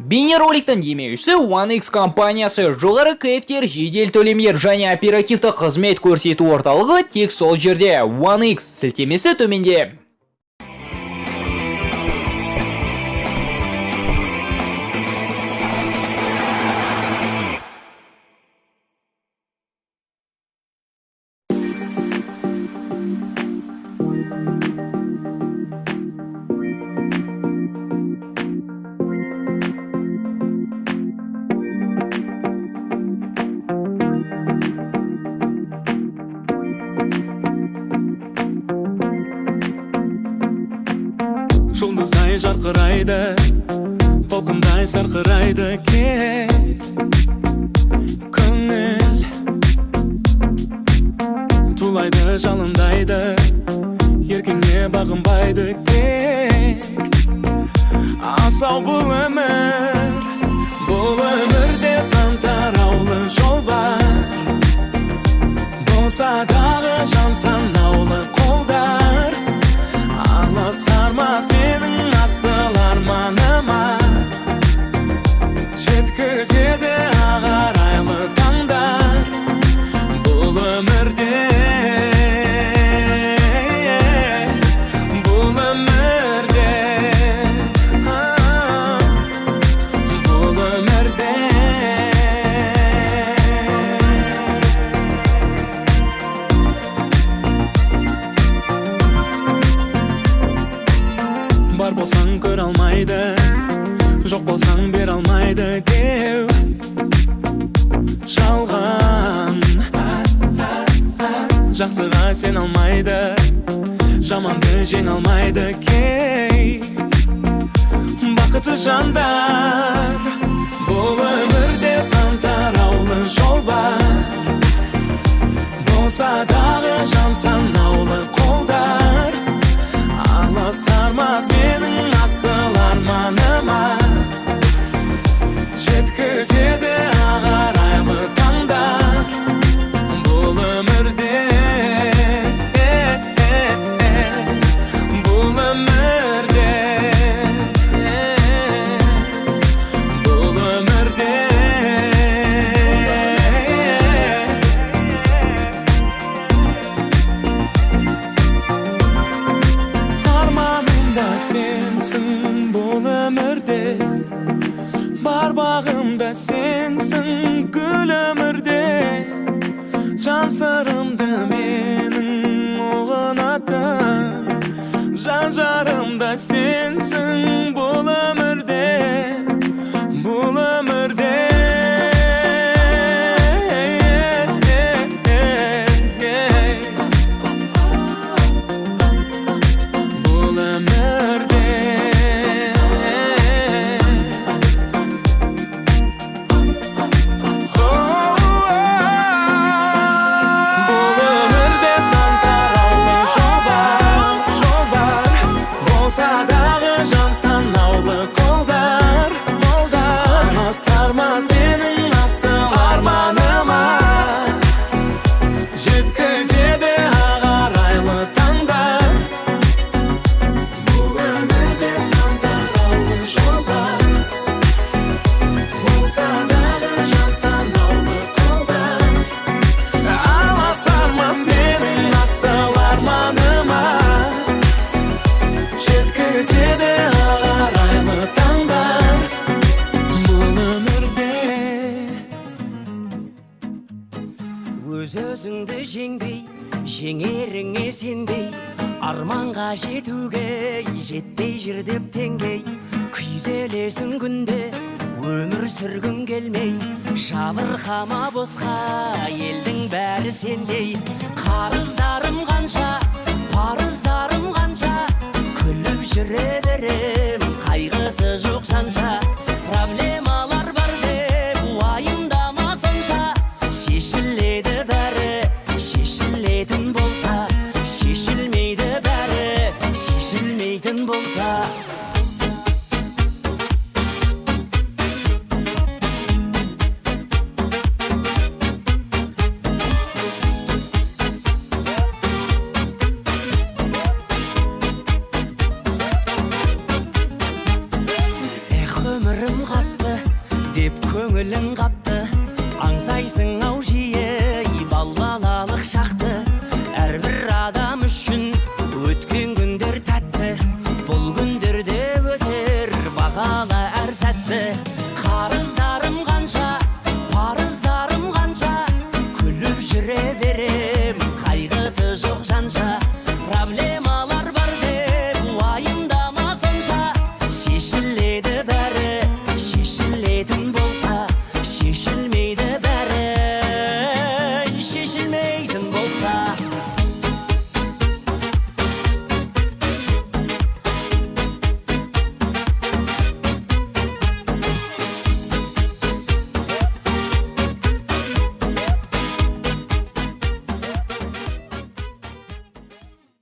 Бейнероликтің демеушісі One X компаниясы. Жоғары кайфтер, жедел төлемдер және оперативті қызмет көрсету орталығы тек сол жерде. One X сілтемесі төменде. Жұлдыздай жарқырайды, толқындай сарқырайды кек көңіл. Тулайды, жалындайды, еркіңе бағынбайды кек. Асау бұл өмірде сан тараулы жол бар. Болса дағы жан санаулы қолдар. Алысармас менің асыл арманыма, жеткізеді ағарайлы таңдар. Бұл өмірде бар болсаң көр алмайды, жоқ болсаң бер алмайды деу жалған. Жақсыға сен алмайды, жаманды жең алмайды кей бақытсыз жандар. Бұл өмірде сан тараулы жол бар. Болса дағы жан санаулы қолдар. Алысармас менің асыл арманыма, жеткізеді ағарайлы таңдар. Бұл өмірде сенсің, бұл өмірде бар бағымда сенсің, гүл өмірде жан сырымды менің ұғынатын, жан жарымда сенсің. Бұл өмірде болсадағы жан санаулы қолдар. Алысармас менің асыл арманыма, жеткізеді ағарайлы таңдар. Бұл өмірде сан тараулы жол бар. Болсадағы жан санаулы қолдар. Алысармас менің асыл арманыма, жеткізеді ағарайлы таңдар. Бұл өмірде өз-өзіңді жеңбей, жеңеріңе сенбей, арманға жетуге жетпей жүр деп теңгей. Күйзелесің күнде, өмір сүргің келмей, жабырқама босқа елдің бәрі сендей. Қарыздарым қанша, парыздарым қанша, күліп жүре берем, қайғысы жоқ жанша. Проблемалар бар деп уайымдама сонша, шешіледі бәрі, шешілетін болса, шешілмейді бәрі, шешілмейтін болса. деп көңілің қапты аңсайсың ау